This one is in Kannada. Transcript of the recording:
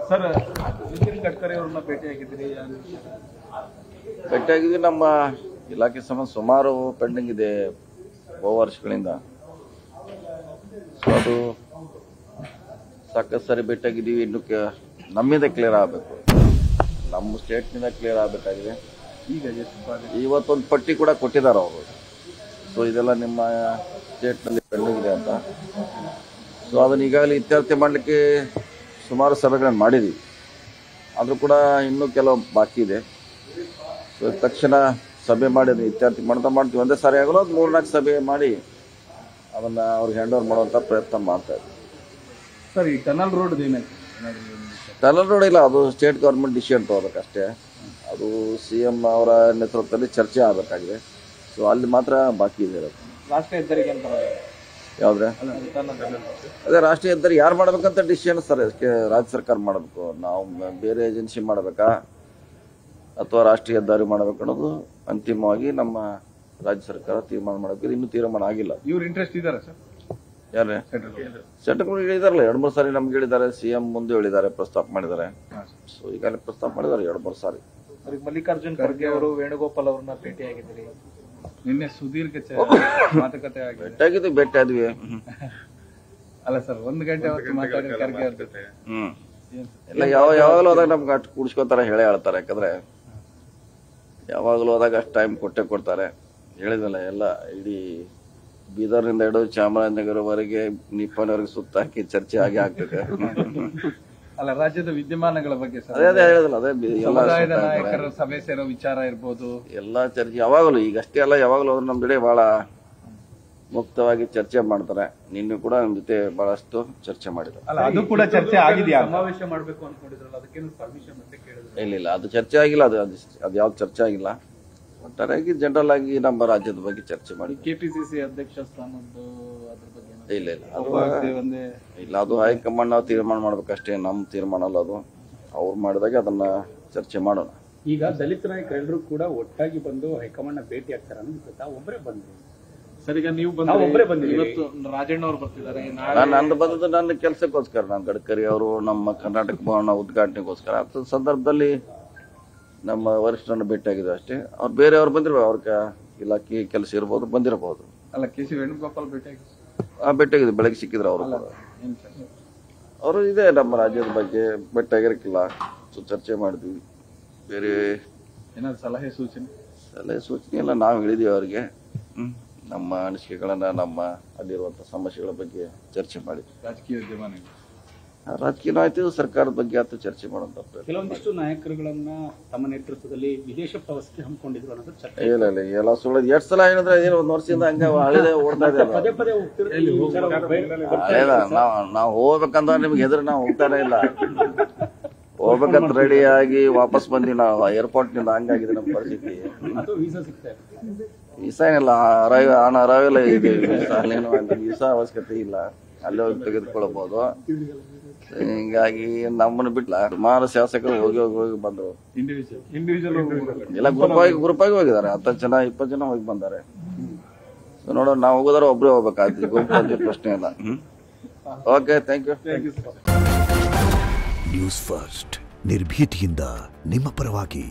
ಸರ್, ನಿತಿನ್ ಗಡ್ಕರಿ ಅವ್ರನ್ನ ಭೇಟಿಯಾಗಿದ್ವಿ. ನಮ್ಮ ಇಲಾಖೆ ಸಂಬಂಧ ಸುಮಾರು ಪೆಂಡಿಂಗ್ ಇದೆ ಬಹು ವರ್ಷಗಳಿಂದ. ಸೊ ಅದು ಸಾಕಷ್ಟು ಸರಿ ಭೇಟಿಯಾಗಿದ್ದೀವಿ. ಇನ್ನು ನಮ್ಮಿಂದ ಕ್ಲಿಯರ್ ಆಗಬೇಕು, ನಮ್ಮ ಸ್ಟೇಟ್ನಿಂದ ಕ್ಲಿಯರ್ ಆಗಬೇಕಾಗಿದೆ. ಇವತ್ತೊಂದು ಪಟ್ಟಿ ಕೂಡ ಕೊಟ್ಟಿದ್ದಾರೆ ಅವರು. ಸೊ ಇದೆಲ್ಲ ನಿಮ್ಮ ಸ್ಟೇಟ್ನಲ್ಲಿ ಪೆಂಡಿಂಗ್ ಇದೆ ಅಂತ. ಸೊ ಅದನ್ನ ಈಗಾಗಲೇ ಇತ್ಯರ್ಥ ಮಾಡಲಿಕ್ಕೆ ಸುಮಾರು ಸಭೆಗಳನ್ನು ಮಾಡಿದ್ದೀವಿ. ಆದರೂ ಕೂಡ ಇನ್ನೂ ಕೆಲವು ಬಾಕಿ ಇದೆ. ಸೊ ತಕ್ಷಣ ಸಭೆ ಮಾಡಿ ಅದನ್ನು ಇತ್ಯರ್ಥ ಮಾಡ್ತೀವಿ. ಒಂದೇ ಸಾರಿ ಆಗಲ್ಲ, ಅದು 3-4 ಸಭೆ ಮಾಡಿ ಅದನ್ನು ಅವ್ರಿಗೆ ಹ್ಯಾಂಡ್ ಓವರ್ ಮಾಡುವಂಥ ಪ್ರಯತ್ನ ಮಾಡ್ತಾ ಇದ್ದೀವಿ. ಸರ್, ಈ ಟನಲ್ ರೋಡ್ ಟನಲ್ ರೋಡ್ ಇಲ್ಲ, ಅದು ಸ್ಟೇಟ್ ಗೌರ್ಮೆಂಟ್ ಡಿಸಿಷನ್ ತಗೋಬೇಕಷ್ಟೇ. ಅದು CM ಅವರ ನೇತೃತ್ವದಲ್ಲಿ ಚರ್ಚೆ ಆಗಬೇಕಾಗಿದೆ. ಸೊ ಅಲ್ಲಿ ಮಾತ್ರ ಬಾಕಿ ಇದೆ. ರಾಷ್ಟ್ರೀಯ ಹೆದ್ದಾರಿಗೆ ಯಾವ್ದ್ರೆ ಅದೇ ರಾಷ್ಟ್ರೀಯ ಹೆದ್ದಾರಿ ಯಾರು ಮಾಡ್ಬೇಕಂತ ಡಿಸಿಷನ್ ಸರ್ ರಾಜ್ಯ ಸರ್ಕಾರ ಮಾಡಬೇಕು. ನಾವು ಬೇರೆ ಏಜೆನ್ಸಿ ಮಾಡಬೇಕಾ ಅಥವಾ ರಾಷ್ಟ್ರೀಯ ಹೆದ್ದಾರಿ ಮಾಡಬೇಕು ಅನ್ನೋದು ಅಂತಿಮವಾಗಿ ನಮ್ಮ ರಾಜ್ಯ ಸರ್ಕಾರ ತೀರ್ಮಾನ ಮಾಡಬೇಕು. ಇನ್ನೂ ತೀರ್ಮಾನ ಆಗಿಲ್ಲ. ಇವ್ರ ಇಂಟ್ರೆಸ್ಟ್ ಇದ್ದಾರೆ ಸರ್? ಯಾರೇ ಸೆಂಟ್ರಲ್ ಹೇಳಿದಾರಲ್ಲ, 2-3 ಸಾರಿ ನಮ್ಗೆ ಹೇಳಿದ್ದಾರೆ. CM ಮುಂದೆ ಹೇಳಿದ್ದಾರೆ, ಪ್ರಸ್ತಾಪ ಮಾಡಿದ್ದಾರೆ. ಸೊ ಈಗಾಗಲೇ ಪ್ರಸ್ತಾಪ ಮಾಡಿದ್ದಾರೆ 2-3 ಸಾರಿ. ಮಲ್ಲಿಕಾರ್ಜುನ್ ಖರ್ಗೆ ಅವರು ವೇಣುಗೋಪಾಲ್ ಅವ್ರನ್ನ ಭೇಟಿಯಾಗಿದ್ದೀರಿ. ನಿನ್ನೆ ಸುದೀರ್ಘ ಮಾತುಕತೆ ಭೇಟಿಯಾದ್ವಿ. ಅಲ್ಲ ಸರ್, 1 ಗಂಟೆ ಮಾತಾಡಿದ ಖರ್ಗೆ ಅವ್ರ ಜೊತೆ. ಎಲ್ಲ ಯಾವಾಗಲೂ ಹೋದಾಗ ನಮ್ಗೆ ಅಷ್ಟು ಕೂಡಿಸ್ಕೊತಾರೆ, ಹೇಳೇ ಹೇಳ್ತಾರೆ. ಯಾಕಂದ್ರೆ ಯಾವಾಗಲೂ ಹೋದಾಗ ಅಷ್ಟು ಟೈಮ್ ಕೊಡ್ತಾರೆ. ಹೇಳಿದ್ನಲ್ಲ, ಎಲ್ಲ ಇಡೀ ಬೀದರ್ನಿಂದ ಹಿಡಿದು ಚಾಮರಾಜನಗರವರೆಗೆ ನಿಪ್ಪನವರೆಗೆ ಸುತ್ತ ಹಾಕಿ ಚರ್ಚೆ ಆಗಿ ಆಗ್ತದೆ. ಅಲ್ಲ, ರಾಜ್ಯದ ವಿದ್ಯಮಾನಗಳ ಬಗ್ಗೆ ಅದೇ ಹೇಳಿದಲ್ಲ, ಅದೇ ಸಮುದಾಯದ ನಾಯಕರ ಸಭೆ ಸೇರೋ ವಿಚಾರ ಇರ್ಬೋದು, ಎಲ್ಲಾ ಚರ್ಚೆ ಯಾವಾಗಲೂ, ಈಗಷ್ಟೇ ಅಲ್ಲ, ಯಾವಾಗಲೂ ಹೋದ್ರೆ ನಮ್ ಜೊತೆ ಬಹಳ ಮುಕ್ತವಾಗಿ ಚರ್ಚೆ ಮಾಡ್ತಾರೆ. ನಿನ್ನೆ ಕೂಡ ನಮ್ ಜೊತೆ ಬಹಳಷ್ಟು ಚರ್ಚೆ ಮಾಡಿದ್ದಾರೆ. ಅದು ಕೂಡ ಚರ್ಚೆ ಆಗಿದೆಯಾ? ಸಮಾವೇಶ ಮಾಡಬೇಕು ಅನ್ಕೊಂಡಿದ್ರಲ್ಲ, ಅದಕ್ಕೇನು ಪರ್ಮಿಷನ್ ಅಂತ ಕೇಳಿದ್ರು? ಇಲ್ಲ, ಅದು ಚರ್ಚೆ ಆಗಿಲ್ಲ. ಅದು ಯಾವ್ದು ಚರ್ಚೆ ಆಗಿಲ್ಲ. ಒಟ್ಟಾರೆಯಾಗಿ ಜನರಲ್ ಆಗಿ ನಮ್ಮ ರಾಜ್ಯದ ಬಗ್ಗೆ ಚರ್ಚೆ ಮಾಡಿ. KPCC ಅಧ್ಯಕ್ಷ ಸ್ಥಾನದ್ದು ಅದ್ರ ಬಗ್ಗೆ ಇಲ್ಲ, ಅದು ಹೈಕಮಾಂಡ್ ನಾವು ತೀರ್ಮಾನ ಮಾಡ್ಬೇಕಷ್ಟೇ. ನಮ್ಮ ತೀರ್ಮಾನ ಅಲ್ಲ ಅದು. ಅವ್ರು ಮಾಡಿದಾಗ ಅದನ್ನ ಚರ್ಚೆ ಮಾಡೋಣ. ಈಗ ದಲಿತ ನಾಯಕರೆಲ್ಲರೂ ಕೂಡ ಒಟ್ಟಾಗಿ ಬಂದು ಹೈಕಮಾಂಡ್ ಭೇಟಿ ಆಗ್ತಾರೆ ಅನ್ನೋದು ಒಬ್ಬರೇ ಬಂದ್ರು. ಸರ್, ಈಗ ನೀವು ಒಬ್ಬರೇ ಬಂದಿದ್ದೀರಿ. ಇವತ್ತು ರಾಜಣ್ಣ ಅವರು ಬರ್ತಿದ್ದಾರೆ. ನಂದು ಬಂದದ್ದು ನನ್ನ ಕೆಲಸಕ್ಕೋಸ್ಕರ. ನಾನು ಗಡ್ಕರಿ ಅವರು ನಮ್ಮ ಕರ್ನಾಟಕ ಭವನ ಉದ್ಘಾಟನೆಗೋಸ್ಕರ. ಅಂತ ಸಂದರ್ಭದಲ್ಲಿ ನಮ್ಮ ವರಿಷ್ಠರನ್ನು ಭೇಟಿಯಾಗಿದ್ದು ಅಷ್ಟೇ. ಅವ್ರು ಬೇರೆಯವ್ರು ಬಂದಿರ್ಬೋದು, ಅವ್ರ ಇಲಾಖೆ ಕೆಲಸ ಇರ್ಬೋದು, ಬಂದಿರಬಹುದು. ಅಲ್ಲ, KC ವೇಣುಗೋಪಾಲ್ ಭೇಟಿಯಾಗಿದೆ, ಬೆಳಗ್ಗೆ ಸಿಕ್ಕಿದ್ರು ಅವರು. ಅವರು ಇದೆ ನಮ್ಮ ರಾಜ್ಯದ ಬಗ್ಗೆ ಭೇಟಿಯಾಗಿರಕ್ಕಿಲ್ಲ. ಸೊ ಚರ್ಚೆ ಮಾಡಿದ್ವಿ. ಬೇರೆ ಏನಾದ್ರು ಸಲಹೆ ಸೂಚನೆ ಎಲ್ಲ ನಾವು ಹೇಳಿದೀವಿ ಅವ್ರಿಗೆ. ನಮ್ಮ ಅನಿಸಿಕೆಗಳನ್ನ, ನಮ್ಮ ಅಲ್ಲಿರುವಂತ ಸಮಸ್ಯೆಗಳ ಬಗ್ಗೆ ಚರ್ಚೆ ಮಾಡಿದ್ವಿ. ರಾಜಕೀಯ ವಿದ್ಯಮಾನ ರಾಜಕೀಯ ಆಯ್ತು, ಸರ್ಕಾರದ ಬಗ್ಗೆ ಆಯ್ತು, ಚರ್ಚೆ ಮಾಡುವಂತ. ಕೆಲವೊಂದಿಷ್ಟು ನಾಯಕರುಗಳನ್ನ ತಮ್ಮ ನೇತೃತ್ವದಲ್ಲಿ ವಿದೇಶ ಪ್ರವಾಸಕ್ಕೆ ಹಮ್ಮಿಕೊಂಡಿದ್ರು ಅನ್ನೋದು ಚರ್ಚೆ. ಇಲ್ಲ ಎಲ್ಲ ಸುಳ್ಳು. 2 ಸಲ ಹೇಳಿದ್ರೆ ಏನು, 1 ವರ್ಷದಿಂದ ಹಂಗ ಹಳೆದೇ ಓಡ್ತಾ ಇದೆ. ಪದೇ ಪದೇ ನಾವು ಹೋಗ್ಬೇಕಂದ್ರೆ ನಿಮ್ಗೆ ಹೆದರಿ ನಾವು ಹೋಗ್ತಾನೆ ಇಲ್ಲ. ಹೋಗ್ಬೇಕಂತ ರೆಡಿ ಆಗಿ ವಾಪಸ್ ಬಂದಿವಿ ನಾವು ಏರ್ಪೋರ್ಟ್ ನಿಂದ. ಹಂಗಾಗಿದೆ ನಮ್ಮ ಪರಿಸ್ಥಿತಿ. ವೀಸಾ ಏನಿಲ್ಲ, ಅರೈವಲ್ ಇದೆ. ವೀಸಾ ಅವಶ್ಯಕತೆ ಇಲ್ಲ, ಅಲ್ಲೇ ಹೋಗಿ ತೆಗೆದುಕೊಳ್ಳಬಹುದು. ಹಿಂಗಾಗಿ ನಮ್ಮನ್ನು ಬಿಟ್ಲ ಸುಮಾರು ಶಾಸಕರು ಹೋಗಿ ಬಂದ್ರು. ಎಲ್ಲ ಗ್ರೂಪ್ ಆಗಿ ಹೋಗಿದ್ದಾರೆ. 10 ಜನ 20 ಜನ ಹೋಗಿ ಬಂದಾರೆ. ನೋಡೋಣ, ನಾವು ಹೋಗೋದಾರ ಒಬ್ರೇ ಹೋಗ್ಬೇಕಾಗ್ತದೆ. ಗ್ರೂಪ್ ಪ್ರಶ್ನೆ ಇಲ್ಲ. Okay, thank you. News First, ನಿರ್ಭೀತಿಯಿಂದ ನಿಮ್ಮ ಪರವಾಗಿ.